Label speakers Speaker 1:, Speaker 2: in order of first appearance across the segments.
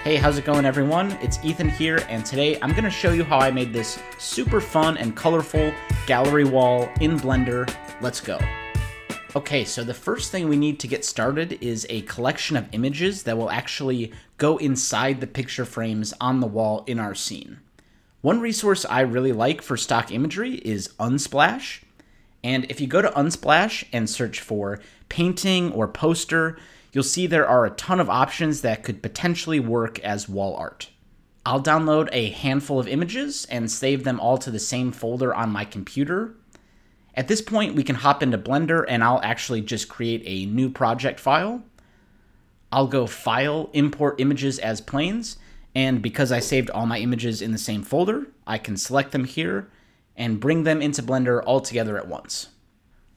Speaker 1: Hey, how's it going everyone? It's Ethan here, and today I'm going to show you how I made this super fun and colorful gallery wall in Blender. Let's go. Okay, so the first thing we need to get started is a collection of images that will actually go inside the picture frames on the wall in our scene. One resource I really like for stock imagery is Unsplash, and if you go to Unsplash and search for painting or poster, you'll see there are a ton of options that could potentially work as wall art. I'll download a handful of images and save them all to the same folder on my computer. At this point, we can hop into Blender and I'll actually just create a new project file. I'll go File, Import Images as Planes, and because I saved all my images in the same folder, I can select them here and bring them into Blender all together at once.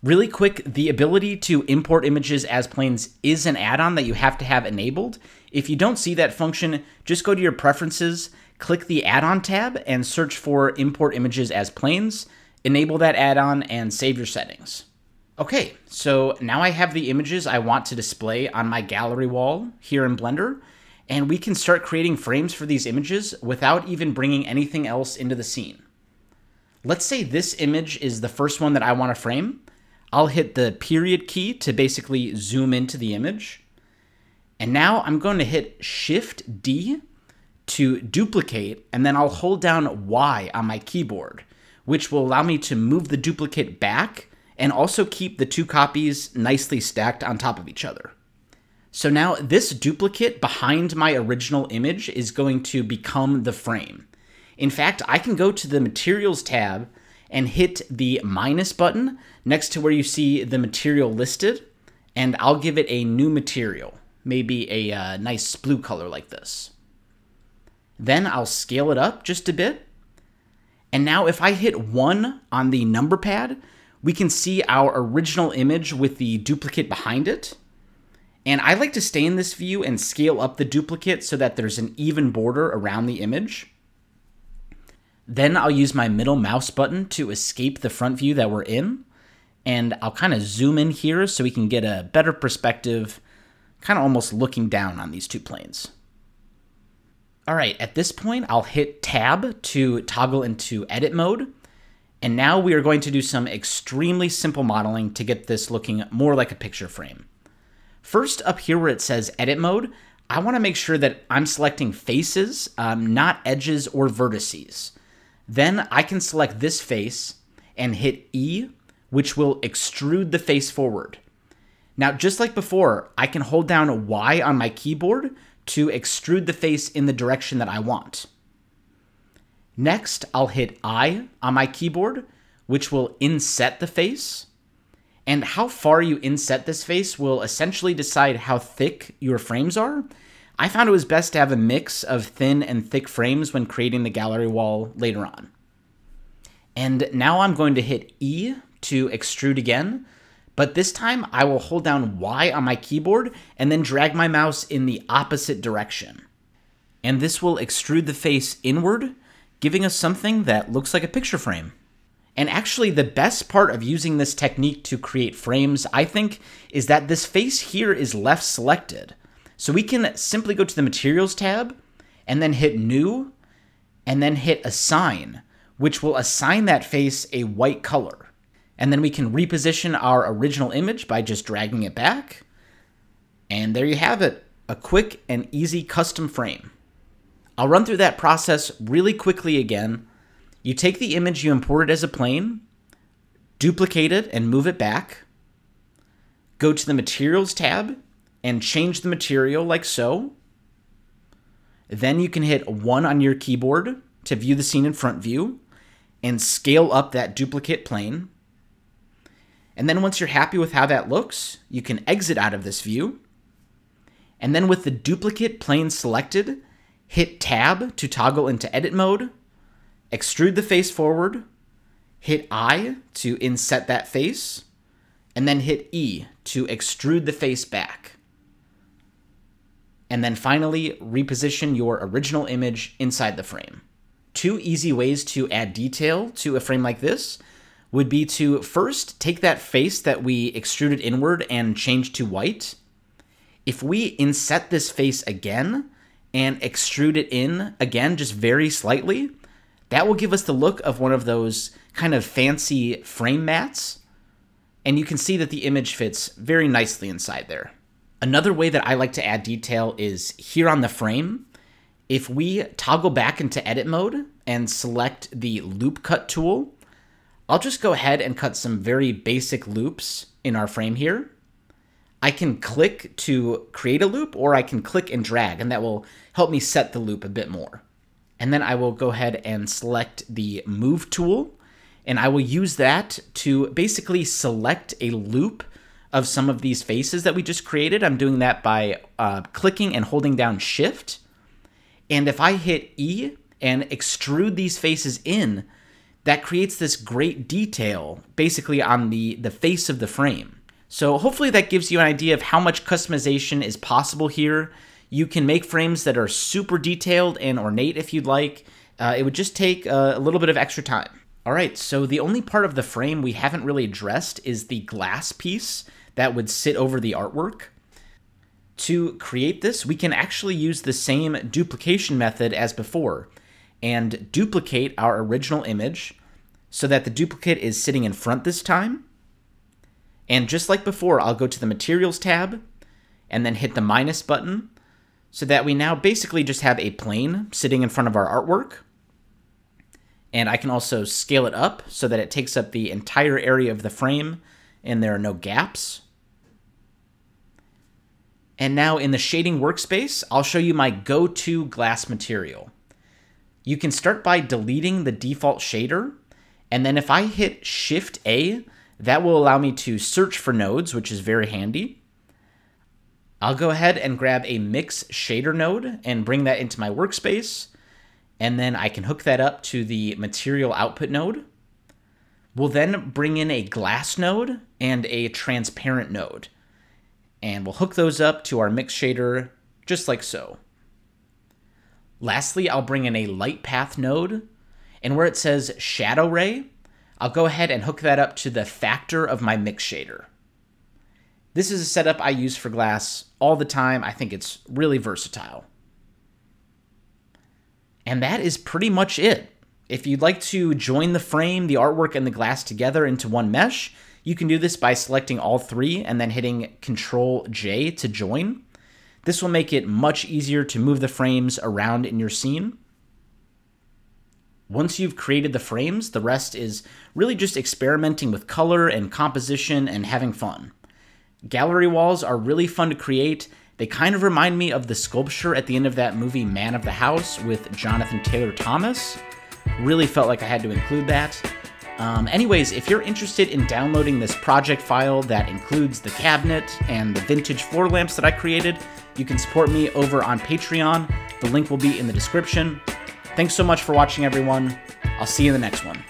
Speaker 1: Really quick, the ability to import images as planes is an add-on that you have to have enabled. If you don't see that function, just go to your preferences, click the add-on tab, and search for import images as planes. Enable that add-on and save your settings. Okay, so now I have the images I want to display on my gallery wall here in Blender, and we can start creating frames for these images without even bringing anything else into the scene. Let's say this image is the first one that I want to frame. I'll hit the period key to basically zoom into the image. And now I'm going to hit Shift D to duplicate, and then I'll hold down Y on my keyboard, which will allow me to move the duplicate back and also keep the two copies nicely stacked on top of each other. So now this duplicate behind my original image is going to become the frame. In fact, I can go to the Materials tab and hit the minus button next to where you see the material listed, and I'll give it a new material, maybe a nice blue color like this. Then I'll scale it up just a bit, and now if I hit 1 on the number pad, we can see our original image with the duplicate behind it. And I like to stay in this view and scale up the duplicate so that there's an even border around the image. Then I'll use my middle mouse button to escape the front view that we're in, and I'll kind of zoom in here so we can get a better perspective, kind of almost looking down on these two planes. All right, at this point, I'll hit Tab to toggle into edit mode, and now we are going to do some extremely simple modeling to get this looking more like a picture frame. First, up here where it says edit mode, I want to make sure that I'm selecting faces, not edges or vertices. Then I can select this face and hit E, which will extrude the face forward. Now, just like before, I can hold down Y on my keyboard to extrude the face in the direction that I want. Next, I'll hit I on my keyboard, which will inset the face. And how far you inset this face will essentially decide how thick your frames are. I found it was best to have a mix of thin and thick frames when creating the gallery wall later on. And now I'm going to hit E to extrude again, but this time I will hold down Y on my keyboard and then drag my mouse in the opposite direction. And this will extrude the face inward, giving us something that looks like a picture frame. And actually, the best part of using this technique to create frames, I think, is that this face here is left selected. So we can simply go to the Materials tab and then hit New and then hit Assign, which will assign that face a white color. And then we can reposition our original image by just dragging it back. And there you have it, a quick and easy custom frame. I'll run through that process really quickly again. You take the image you imported as a plane, duplicate it and move it back. Go to the Materials tab and change the material like so. Then you can hit 1 on your keyboard to view the scene in front view and scale up that duplicate plane. And then once you're happy with how that looks, you can exit out of this view. And then with the duplicate plane selected, hit Tab to toggle into edit mode, extrude the face forward, hit I to inset that face, and then hit E to extrude the face back. And then finally, reposition your original image inside the frame. 2 easy ways to add detail to a frame like this would be to first take that face that we extruded inward and change to white. If we inset this face again and extrude it in, again, just very slightly, that will give us the look of one of those kind of fancy frame mats. And you can see that the image fits very nicely inside there. Another way that I like to add detail is here on the frame. If we toggle back into edit mode and select the loop cut tool, I'll just go ahead and cut some very basic loops in our frame here. I can click to create a loop, or I can click and drag, and that will help me set the loop a bit more. And then I will go ahead and select the move tool, and I will use that to basically select a loop of some of these faces that we just created. I'm doing that by clicking and holding down Shift. And if I hit E and extrude these faces in, that creates this great detail basically on the face of the frame. So hopefully that gives you an idea of how much customization is possible here. You can make frames that are super detailed and ornate if you'd like. It would just take a little bit of extra time. All right, so the only part of the frame we haven't really addressed is the glass piece that would sit over the artwork. To create this, we can actually use the same duplication method as before and duplicate our original image so that the duplicate is sitting in front this time. And just like before, I'll go to the Materials tab and then hit the minus button so that we now basically just have a plane sitting in front of our artwork. And I can also scale it up so that it takes up the entire area of the frame and there are no gaps. And now in the shading workspace, I'll show you my go-to glass material. You can start by deleting the default shader, and then if I hit Shift A, that will allow me to search for nodes, which is very handy. I'll go ahead and grab a mix shader node and bring that into my workspace, and then I can hook that up to the material output node. We'll then bring in a glass node and a transparent node. And we'll hook those up to our mix shader just like so. Lastly, I'll bring in a light path node, and where it says shadow ray, I'll go ahead and hook that up to the factor of my mix shader. This is a setup I use for glass all the time. I think it's really versatile. And that is pretty much it. If you'd like to join the frame, the artwork, and the glass together into one mesh, you can do this by selecting all three and then hitting Ctrl-J to join. This will make it much easier to move the frames around in your scene. Once you've created the frames, the rest is really just experimenting with color and composition and having fun. Gallery walls are really fun to create. They kind of remind me of the sculpture at the end of that movie Man of the House with Jonathan Taylor Thomas. Really felt like I had to include that. Anyways, if you're interested in downloading this project file that includes the cabinet and the vintage floor lamps that I created, you can support me over on Patreon. The link will be in the description. Thanks so much for watching, everyone. I'll see you in the next one.